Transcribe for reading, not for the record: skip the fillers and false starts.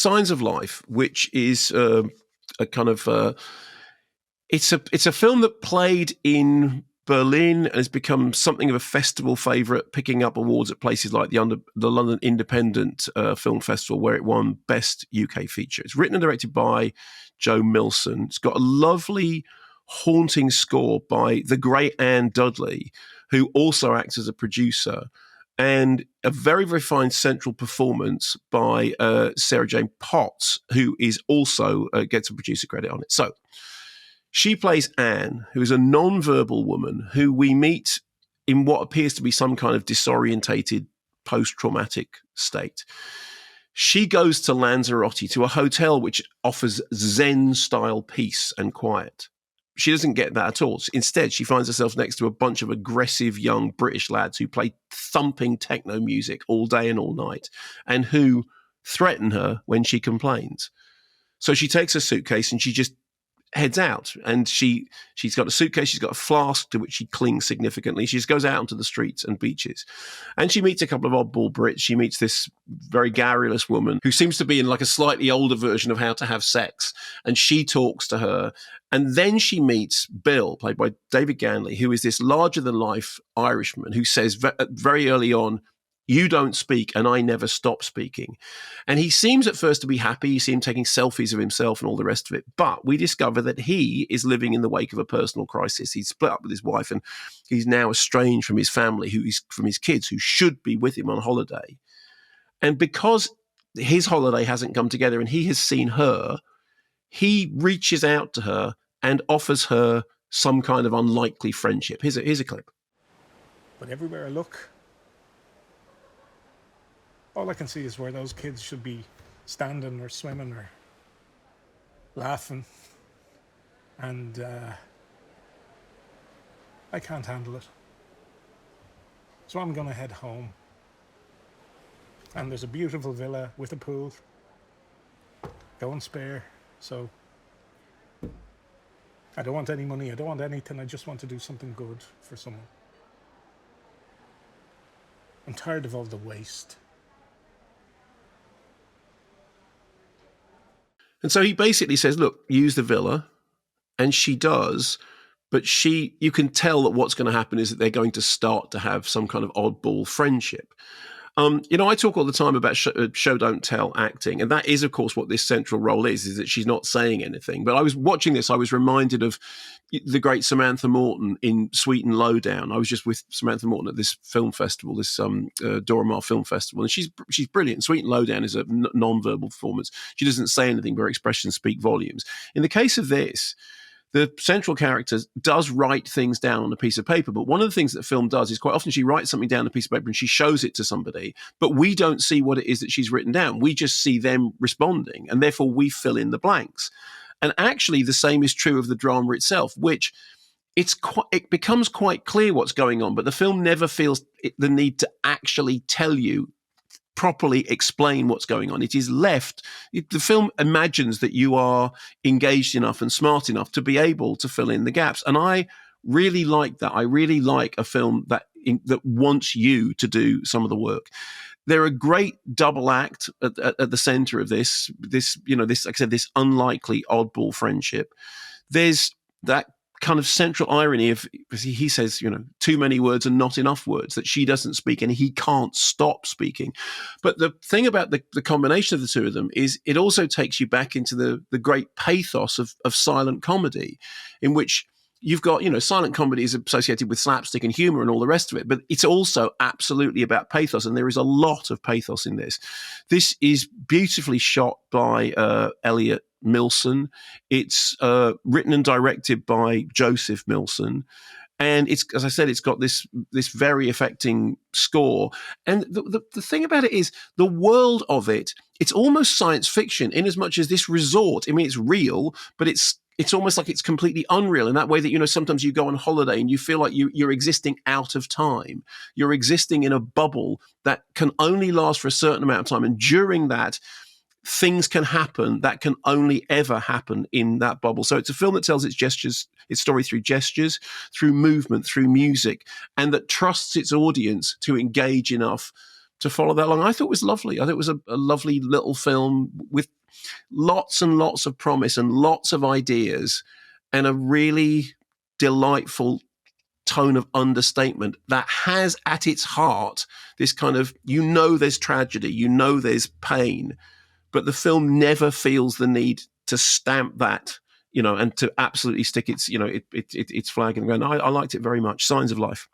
Signs of Life, which is a kind of it's a film that played in Berlin and has become something of a festival favourite, picking up awards at places like the London Independent Film Festival, where it won Best UK Feature. It's written and directed by Joe Milson. It's got a lovely, haunting score by the great Anne Dudley, who also acts as a producer, and a very, very fine central performance by Sarah Jane Potts, who is also gets a producer credit on it. So she plays Anne, who is a non-verbal woman who we meet in what appears to be some kind of disorientated post-traumatic state. She goes to Lanzarote, to a hotel which offers Zen-style peace and quiet. She doesn't get that at all. Instead, she finds herself next to a bunch of aggressive young British lads who play thumping techno music all day and all night and who threaten her when she complains. So she takes a suitcase and she just heads out, and she's got a suitcase, she's got a flask to which she clings significantly. She just goes out onto the streets and beaches, and she meets a couple of oddball Brits. She meets this very garrulous woman who seems to be in like a slightly older version of How to Have Sex, and she talks to her. And then she meets Bill, played by David Ganley, who is this larger-than-life Irishman who says very early on, "You don't speak, and I never stop speaking." And he seems at first to be happy. You see him taking selfies of himself and all the rest of it. But we discover that he is living in the wake of a personal crisis. He's split up with his wife, and he's now estranged from his family, from his kids, who should be with him on holiday. And because his holiday hasn't come together and he has seen her, he reaches out to her and offers her some kind of unlikely friendship. Here's a clip. But everywhere I look, all I can see is where those kids should be standing or swimming or laughing. And I can't handle it. So I'm going to head home. And there's a beautiful villa with a pool. Go and spare. So I don't want any money. I don't want anything. I just want to do something good for someone. I'm tired of all the waste. And so he basically says, look, use the villa. And she does. But you can tell that what's going to happen is that they're going to start to have some kind of oddball friendship. I talk all the time about show don't tell acting. And that is, of course, what this central role is that she's not saying anything. But I was watching this, I was reminded of the great Samantha Morton in Sweet and Lowdown. I was just with Samantha Morton at this film festival, this Dora Maar Film Festival. And she's brilliant. Sweet and Lowdown is a non-verbal performance. She doesn't say anything, but her expressions speak volumes. In the case of this, the central character does write things down on a piece of paper, but one of the things that the film does is quite often she writes something down on a piece of paper and she shows it to somebody, but we don't see what it is that she's written down. We just see them responding, and therefore we fill in the blanks. And actually the same is true of the drama itself, which it becomes quite clear what's going on, but the film never feels the need to actually tell you, properly explain what's going on. It is left, the film imagines that you are engaged enough and smart enough to be able to fill in the gaps. And I really like that. I really like a film that wants you to do some of the work. They're a great double act at the center of this, like I said, this unlikely oddball friendship. There's that kind of central irony of, he says, too many words and not enough words, that she doesn't speak and he can't stop speaking. But the thing about the combination of the two of them is it also takes you back into the great pathos of silent comedy, in which you've got, silent comedy is associated with slapstick and humor and all the rest of it, but it's also absolutely about pathos, and there is a lot of pathos in this. This is beautifully shot by Elliot Milson. It's written and directed by Joseph Milson. And it's, as I said, it's got this very affecting score. And the thing about it is the world of it, it's almost science fiction in as much as this resort, it's real, but it's almost like it's completely unreal in that way that, sometimes you go on holiday and you feel like you're existing out of time. You're existing in a bubble that can only last for a certain amount of time. And during that, things can happen that can only ever happen in that bubble. So it's a film that tells its story through gestures, through movement, through music, and that trusts its audience to engage enough to follow that along. I thought it was lovely. I thought it was a lovely little film with lots and lots of promise and lots of ideas and a really delightful tone of understatement that has at its heart this kind of, there's tragedy, there's pain, but the film never feels the need to stamp that, and to absolutely stick its flag in the ground. I liked it very much. Signs of Life.